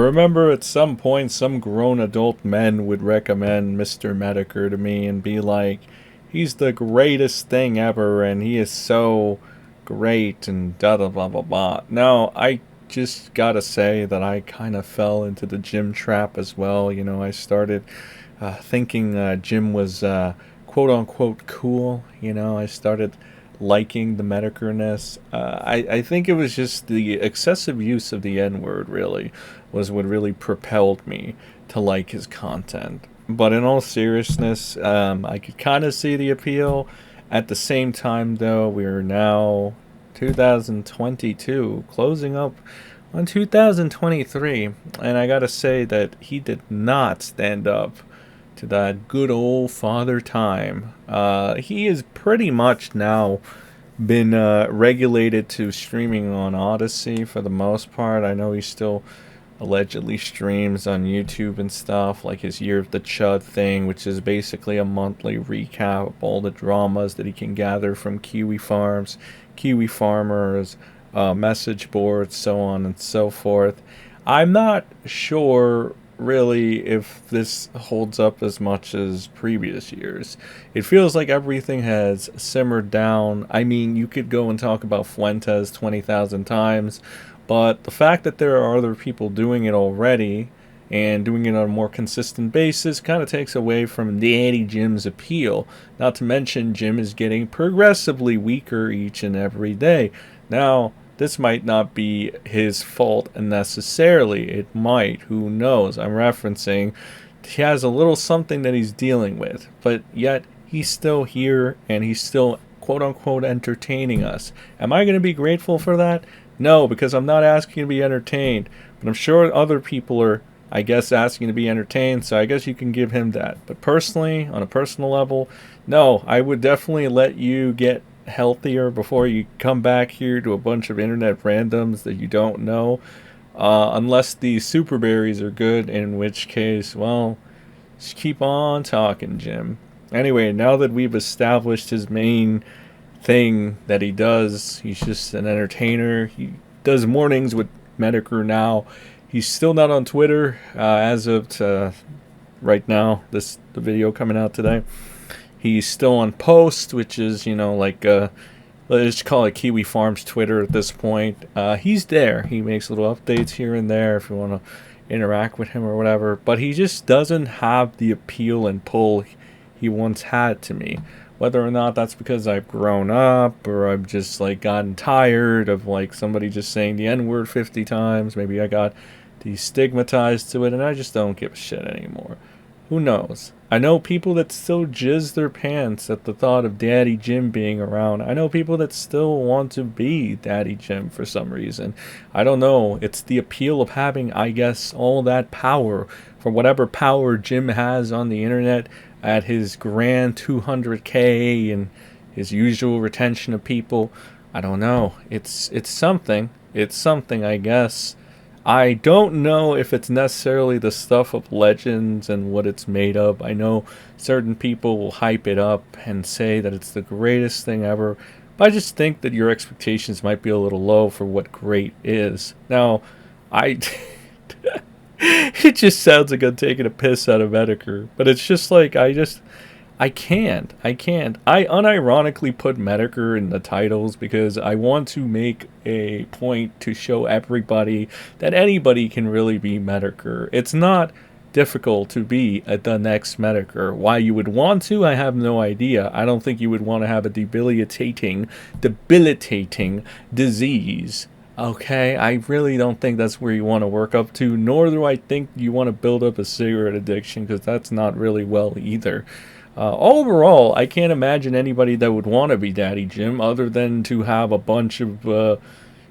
remember at some point some grown adult men would recommend Mr. Metokur to me and be like, he's the greatest thing ever and he is so great and da da blah blah blah. Now, I just gotta say that I kind of fell into the gym trap as well. You know, I started thinking gym was quote unquote cool. You know, I started liking the Medicare-ness. I think it was just the excessive use of the N word, really, was what really propelled me to like his content. But in all seriousness, I could kind of see the appeal. At the same time, though, we're now 2022, closing up on 2023, and I gotta say that he did not stand up to that good old father time. He is pretty much now been regulated to streaming on Odyssey for the most part. I know he still allegedly streams on YouTube and stuff, like his Year of the Chud thing, which is basically a monthly recap of all the dramas that he can gather from Kiwi farms, Kiwi farmers, message boards, so on and so forth. I'm not sure really if this holds up as much as previous years. It feels like everything has simmered down. I mean, you could go and talk about Fuentes 20,000 times, but the fact that there are other people doing it already and doing it on a more consistent basis kind of takes away from Daddy Jim's appeal. Not to mention, Jim is getting progressively weaker each and every day. Now, this might not be his fault necessarily. It might. Who knows? I'm referencing he has a little something that he's dealing with, but yet he's still here and he's still quote unquote entertaining us. Am I going to be grateful for that? No, because I'm not asking to be entertained, but I'm sure other people are, I guess, asking to be entertained, so I guess you can give him that. But personally, on a personal level, no, I would definitely let you get healthier before you come back here to a bunch of internet randoms that you don't know. Unless the super berries are good, in which case, well, just keep on talking, Jim. Anyway, now that we've established his main thing that he does, he's just an entertainer. He does mornings with Metokur now. He's still not on Twitter as of right now, the video coming out today. He's still on Post, which is, you know, like, let's just call it Kiwi Farms Twitter at this point. He's there. He makes little updates here and there if you want to interact with him or whatever. But he just doesn't have the appeal and pull he once had to me. Whether or not that's because I've grown up or I've just, like, gotten tired of, like, somebody just saying the N-word 50 times. Maybe I got destigmatized to it and I just don't give a shit anymore. Who knows? I know people that still jizz their pants at the thought of Daddy Jim being around. I know people that still want to be Daddy Jim for some reason. I don't know. It's the appeal of having, I guess, all that power. For whatever power Jim has on the internet at his grand 200K and his usual retention of people. I don't know. It's something. It's something, I guess. I don't know if it's necessarily the stuff of legends and what it's made of. I know certain people will hype it up and say that it's the greatest thing ever, but I just think that your expectations might be a little low for what great is. Now, it just sounds like I'm taking a piss out of Metokur, but it's just like, I can't. I unironically put Metokur in the titles because I want to make a point to show everybody that anybody can really be Metokur. It's not difficult to be the next Metokur. Why you would want to, I have no idea. I don't think you would want to have a debilitating disease. Okay, I really don't think that's where you want to work up to, nor do I think you want to build up a cigarette addiction, because that's not really well either. Overall, I can't imagine anybody that would want to be Daddy Jim other than to have a bunch of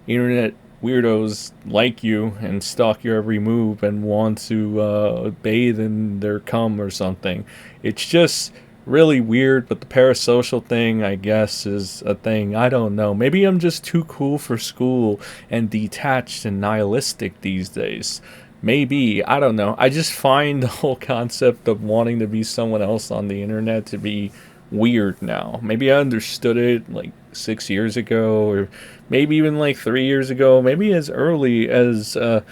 internet weirdos like you and stalk your every move and want to bathe in their cum or something. It's just really weird, but the parasocial thing, I guess, is a thing. I don't know. Maybe I'm just too cool for school and detached and nihilistic these days. Maybe. I don't know. I just find the whole concept of wanting to be someone else on the internet to be weird now. Maybe I understood it like 6 years ago, or maybe even like 3 years ago, maybe as early as the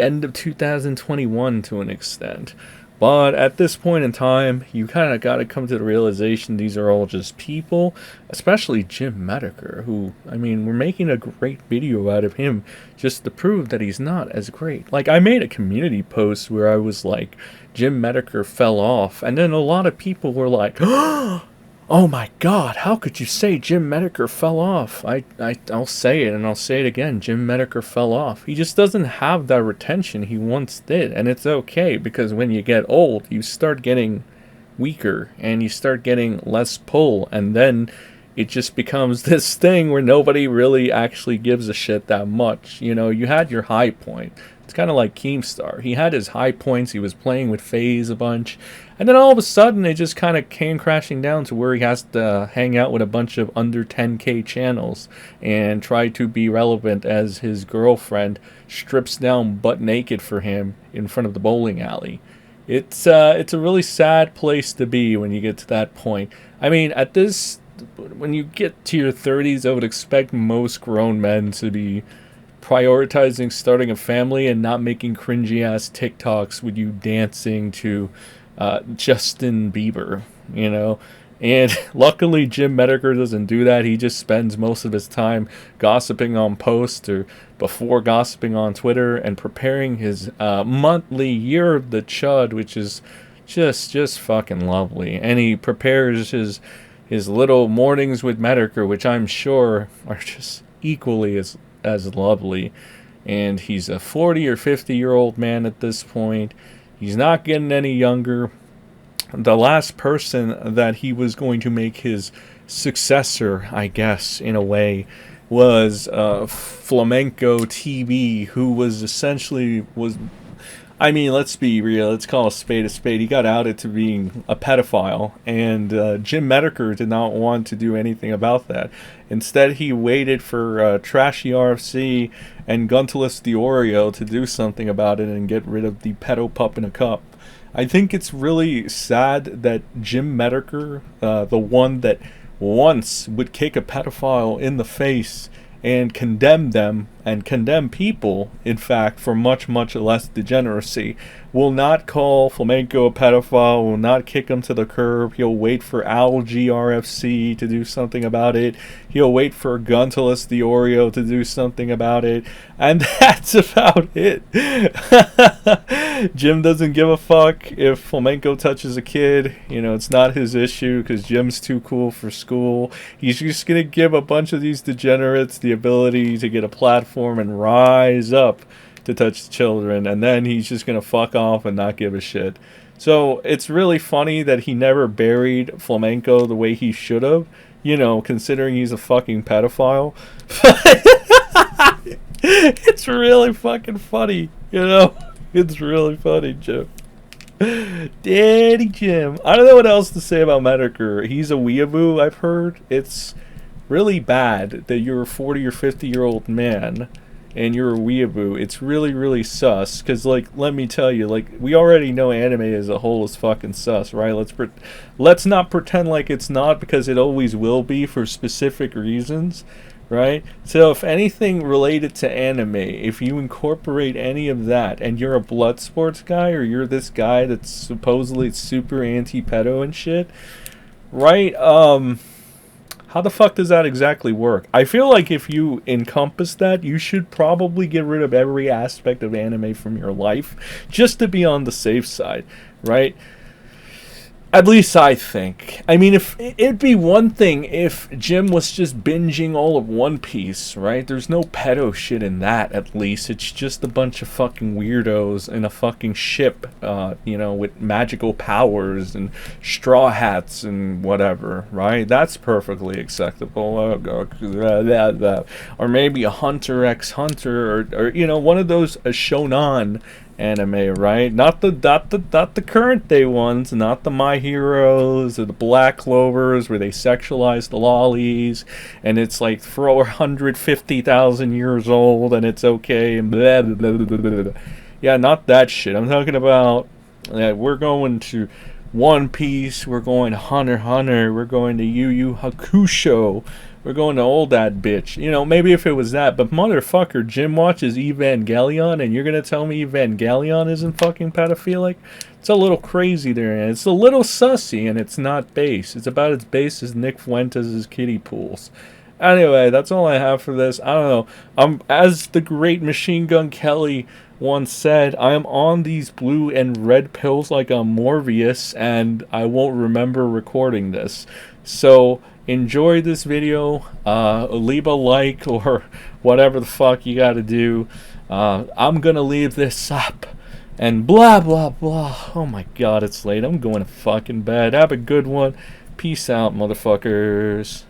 end of 2021 to an extent. But at this point in time, you kind of got to come to the realization these are all just people, especially Jim Metokur, who, I mean, we're making a great video out of him just to prove that he's not as great. Like, I made a community post where I was like, Jim Metokur fell off, and then a lot of people were like, oh my god, how could you say Jim Metokur fell off? I'll say it, and I'll say it again. Jim Metokur fell off. He just doesn't have that retention he once did. And it's okay, because when you get old, you start getting weaker, and you start getting less pull, and then it just becomes this thing where nobody really actually gives a shit that much. You know, you had your high point. It's kind of like Keemstar. He had his high points. He was playing with FaZe a bunch. And then all of a sudden, it just kind of came crashing down to where he has to hang out with a bunch of under 10K channels and try to be relevant as his girlfriend strips down butt naked for him in front of the bowling alley. It's a really sad place to be when you get to that point. I mean, when you get to your 30s, I would expect most grown men to be prioritizing starting a family and not making cringy ass TikToks with you dancing to Justin Bieber, you know. And luckily Jim Metokur doesn't do that. He just spends most of his time gossiping on posts or before gossiping on Twitter and preparing his monthly Year of the Chud, which is just fucking lovely. And he prepares his little mornings with Metokur, which I'm sure are just equally as lovely. And he's a 40 or 50-year-old man at this point. He's not getting any younger. The last person that he was going to make his successor, I guess, in a way, was Flamenco TV, who was essentially I mean, let's be real. Let's call a spade a spade. He got outed to being a pedophile, and Jim Metokur did not want to do anything about that. Instead, he waited for Trashy RFC and Guntless the Oreo to do something about it and get rid of the pedo pup in a cup. I think it's really sad that Jim Metokur, the one that once would kick a pedophile in the face and condemn them and condemn people, in fact, for much, much less degeneracy, will not call Flamenco a pedophile, will not kick him to the curb. He'll wait for Algae RFC to do something about it. He'll wait for Guntless the Oreo to do something about it. And that's about it. Jim doesn't give a fuck if Flamenco touches a kid. You know, it's not his issue because Jim's too cool for school. He's just going to give a bunch of these degenerates the ability to get a platform and rise up to touch children, and then he's just gonna fuck off and not give a shit. So it's really funny that he never buried Flamenco the way he should have, you know, considering he's a fucking pedophile. It's really fucking funny, you know. It's really funny, Jim. Daddy Jim. I don't know what else to say about Metokur. He's a weeaboo, I've heard. It's really bad that you're a 40 or 50-year-old man and you're a weeaboo. It's really, really sus. Because, like, let me tell you, like, we already know anime as a whole is fucking sus, right? Let's not pretend like it's not, because it always will be for specific reasons, right? So if anything related to anime, if you incorporate any of that, and you're a blood sports guy, or you're this guy that's supposedly super anti-pedo and shit, right? How the fuck does that exactly work? I feel like if you encompass that, you should probably get rid of every aspect of anime from your life just to be on the safe side, right? At least I think. I mean, if it'd be one thing if Jim was just binging all of One Piece, right? There's no pedo shit in that, at least. It's just a bunch of fucking weirdos in a fucking ship, you know, with magical powers and straw hats and whatever, right? That's perfectly acceptable. Or maybe a Hunter x Hunter, or you know, one of those shonen anime, right? Not the current day ones, not the My Heroes or the Black Clovers where they sexualize the lollies and it's like 450,000 years old and it's okay and blah, blah, blah, blah, blah. Yeah, not that shit. I'm talking about we're going to One Piece, we're going to Hunter x Hunter, we're going to Yu Yu Hakusho, we're going to all that bitch. You know, maybe if it was that, but motherfucker, Jim watches Evangelion, and you're gonna tell me Evangelion isn't fucking pedophilic? It's a little crazy there, and it's a little sussy, and it's not base. It's about as base as Nick Fuentes' kiddie pools. Anyway, that's all I have for this. I don't know. As the great Machine Gun Kelly once said, I'm on these blue and red pills like I'm Morbius, and I won't remember recording this. So enjoy this video. Leave a like or whatever the fuck you gotta do. I'm gonna leave this up. And blah blah blah. Oh my god, it's late. I'm going to fucking bed. Have a good one. Peace out, motherfuckers.